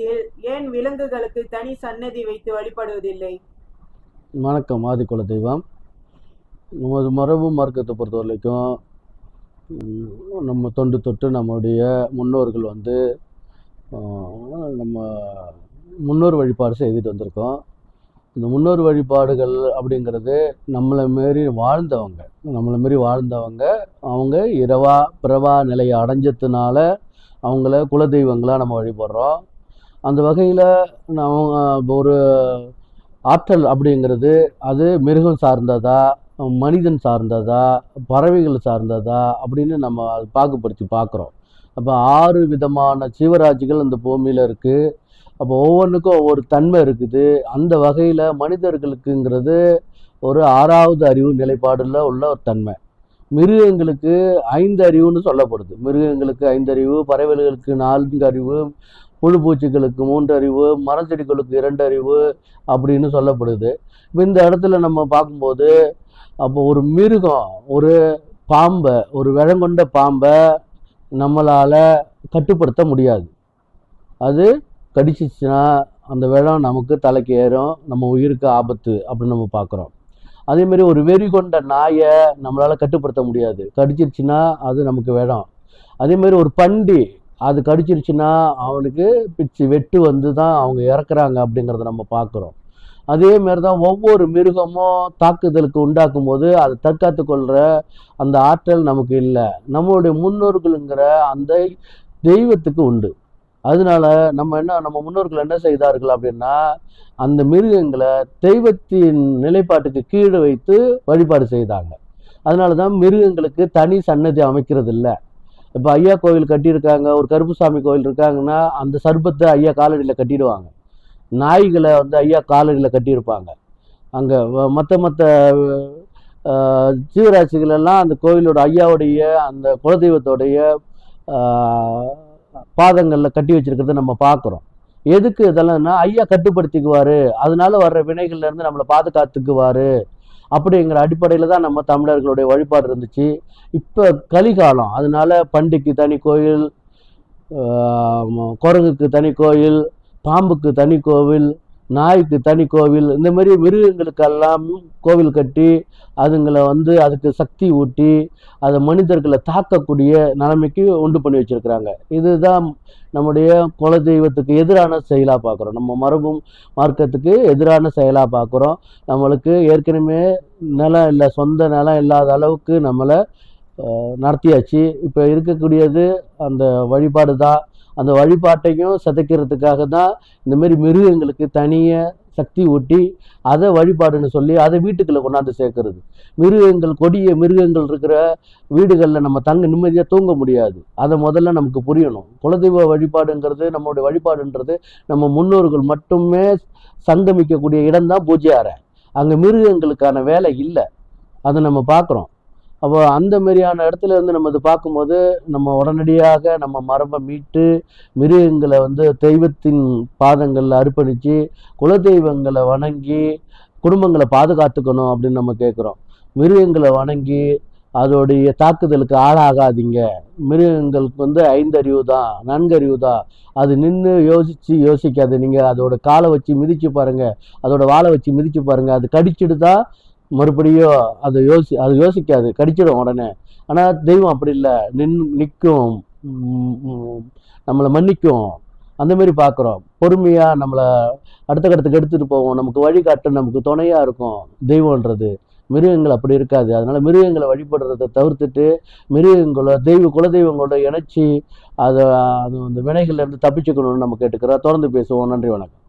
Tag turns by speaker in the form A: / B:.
A: கோயில் ஏன் விலங்குகளுக்கு தனி சன்னதி வைத்து வழிபடுவதில்லை?
B: வணக்கம். ஆதிக்குல தெய்வம். நமது மரபு மார்க்கத்தை பொறுத்த வரைக்கும் நம்ம தொண்டு தொட்டு நம்முடைய முன்னோர்கள் நம்ம முன்னோர் வழிபாடு செய்துட்டு வந்திருக்கோம். இந்த முன்னோர் வழிபாடுகள் அப்படிங்கிறது நம்மளை மாரி வாழ்ந்தவங்க அவங்க இரவா பிறவா நிலையை அடைஞ்சதுனால அவங்கள குலதெய்வங்களாக நம்ம வழிபடுறோம். அந்த வகையில் நம்ம ஒரு ஆற்றல் அப்படிங்கிறது அது மிருகம் சார்ந்ததா, மனிதன் சார்ந்ததா, பறவைகள் சார்ந்ததா அப்படின்னு நம்ம அது பாகுபடுத்தி பார்க்குறோம். அப்போ 6 விதமான ஜீவராசிகள் இந்த பூமியில் இருக்குது. அப்போ ஒவ்வொன்றுக்கும் ஒவ்வொரு தன்மை இருக்குது. அந்த வகையில் மனிதர்களுக்குங்கிறது ஒரு 6வது அறிவு நிலைப்பாடில் உள்ள ஒரு தன்மை. மிருகங்களுக்கு 5 அறிவுன்னு சொல்லப்படுது. மிருகங்களுக்கு 5 அறிவு, பறவைகளுக்கு 4 அறிவு, புழு பூச்சிகளுக்கு 3 அறிவு, மரச்செடிகளுக்கு 2 அறிவு அப்படின்னு சொல்லப்படுது. இப்போ இந்த இடத்துல நம்ம பார்க்கும்போது அப்போ ஒரு மிருகம் ஒரு பாம்பை, ஒரு விஷங்கொண்ட பாம்பை நம்மளால் கட்டுப்படுத்த முடியாது. அது கடிச்சிச்சுன்னா அந்த விஷம் நமக்கு தலைக்கு ஏறும், நம்ம உயிருக்கு ஆபத்து அப்படின்னு நம்ம பார்க்குறோம். அதேமாரி ஒரு வெறி கொண்ட நாயை நம்மளால் கட்டுப்படுத்த முடியாது, கடிச்சிருச்சுன்னா அது நமக்கு விஷம். அதேமாரி ஒரு பண்டி அது கடிச்சிருச்சுன்னா அவனுக்கு பிச்சு வெட்டு தான் அவங்க இறக்குறாங்க அப்படிங்கிறத நம்ம பார்க்குறோம். அதேமாரி தான் ஒவ்வொரு மிருகமும் தாக்குதலுக்கு உண்டாக்கும் போது அதை தற்காத்து கொள்கிற அந்த ஆற்றல் நமக்கு இல்லை. நம்மளுடைய முன்னோர்களுங்கிற அந்த தெய்வத்துக்கு உண்டு. அதனால நம்ம முன்னோர்கள் என்ன செய்தார்கள் அப்படின்னா, அந்த மிருகங்களை தெய்வத்தின் நிலைப்பாட்டுக்கு கீழே வைத்து வழிபாடு செய்தாங்க. அதனால தான் மிருகங்களுக்கு தனி சன்னதி அமைக்கிறது இல்லை. இப்போ ஐயா கோவில் கட்டியிருக்காங்க, ஒரு கருப்புசாமி கோவில் இருக்காங்கன்னா அந்த சர்பத்தை ஐயா காலடியில் கட்டிடுவாங்க. நாய்களை ஐயா காலடியில் கட்டியிருப்பாங்க. அங்கே மற்ற ஜீவராசிகள் எல்லாம் அந்த கோவிலோட ஐயாவுடைய அந்த குலதெய்வத்தோடைய பாதங்களில் கட்டி வச்சிருக்கிறத நம்ம பார்க்குறோம். எதுக்கு இதெல்லாம்னா ஐயா கட்டுப்படுத்திக்குவார், அதனால வர்ற வினைகள்லேருந்து நம்மளை பாதுகாத்துக்குவார் அப்படிங்கிற அடிப்படையில் தான் நம்ம தமிழர்களுடைய வழிபாடு இருந்துச்சு. இப்போ கலிகாலம், அதனால பண்டிக்கு தனி கோயில், குரங்குக்கு தனி கோயில், பாம்புக்கு தனி கோவில், நாய்க்கு தனி கோவில், இந்த மாதிரி மிருகங்களுக்கெல்லாம் கோவில் கட்டி அதுங்களை அதுக்கு சக்தி ஊட்டி அதை மனிதர்களை தாக்கக்கூடிய நிலைமைக்கு உண்டு பண்ணி வச்சிருக்கிறாங்க. இதுதான் நம்முடைய குலதெய்வத்துக்கு எதிரான செயலாக பார்க்குறோம். நம்ம மரபும் மார்க்கத்துக்கு எதிரான செயலாக பார்க்குறோம். நம்மளுக்கு ஏற்கனவே நிலம் இல்லை, சொந்த நிலம் இல்லாத அளவுக்கு நம்மளை நடத்தியாச்சு. இப்போ இருக்கக்கூடியது அந்த வழிபாடு தான். அந்த வழிபாட்டையும் சிதைக்கிறதுக்காக தான் இந்தமாரி மிருகங்களுக்கு தனியாக சக்தி ஊட்டி அதை வழிபாடுன்னு சொல்லி அதை வீட்டுக்குள்ளே கொண்டாந்து சேர்க்கறது. கொடிய மிருகங்கள் இருக்கிற வீடுகளில் நம்ம நிம்மதியாக தூங்க முடியாது. அதை முதல்ல நமக்கு புரியணும். குலதெய்வ வழிபாடுங்கிறது, நம்மளுடைய வழிபாடுன்றது நம்ம முன்னோர்கள் மட்டுமே சங்கமிக்கக்கூடிய இடம்தான் பூஜை அறை. அங்கே மிருகங்களுக்கான வேலை இல்லை, அதை நம்ம பார்க்குறோம். அப்போ அந்த மாதிரியான இடத்துல நம்ம இது பார்க்கும்போது நம்ம உடனடியாக நம்ம மரபை மீட்டு மிருகங்களை தெய்வத்தின் பாதங்களில் அர்ப்பணித்து குலதெய்வங்களை வணங்கி குடும்பங்களை பாதுகாத்துக்கணும் அப்படின்னு நம்ம கேட்குறோம். மிருகங்களை வணங்கி அதோடைய தாக்குதலுக்கு ஆளாகாதீங்க. மிருகங்களுக்கு 5 அறிவு தான், 4 அறிவு தான். அது நின்று யோசிக்காது. நீங்கள் அதோட காலை வச்சு மிதிச்சு பாருங்கள், அதோட வாழை வச்சு மிதிச்சு பாருங்கள், அது கடிச்சிட்டு தான் மறுபடியும் அது யோசிக்காது, கடிச்சிடும் உடனே. ஆனால் தெய்வம் அப்படி இல்லை, நிற்கும், நம்மளை மன்னிக்கும். அந்த மாதிரி பார்க்குறோம். பொறுமையாக நம்மளை அடுத்த கட்டத்துக்கு எடுத்துகிட்டு போவோம், நமக்கு வழிகாட்டு, நமக்கு துணையாக இருக்கும் தெய்வம்ன்றது. மிருகங்கள் அப்படி இருக்காது. அதனால் மிருகங்களை வழிபடுறதை தவிர்த்துட்டு குலதெய்வங்களோட இணைச்சி அந்த வினைகள்லேருந்து தப்பிச்சுக்கணும்னு நம்ம கேட்டுக்கிறோம். தொடர்ந்து பேசுவோம். நன்றி, வணக்கம்.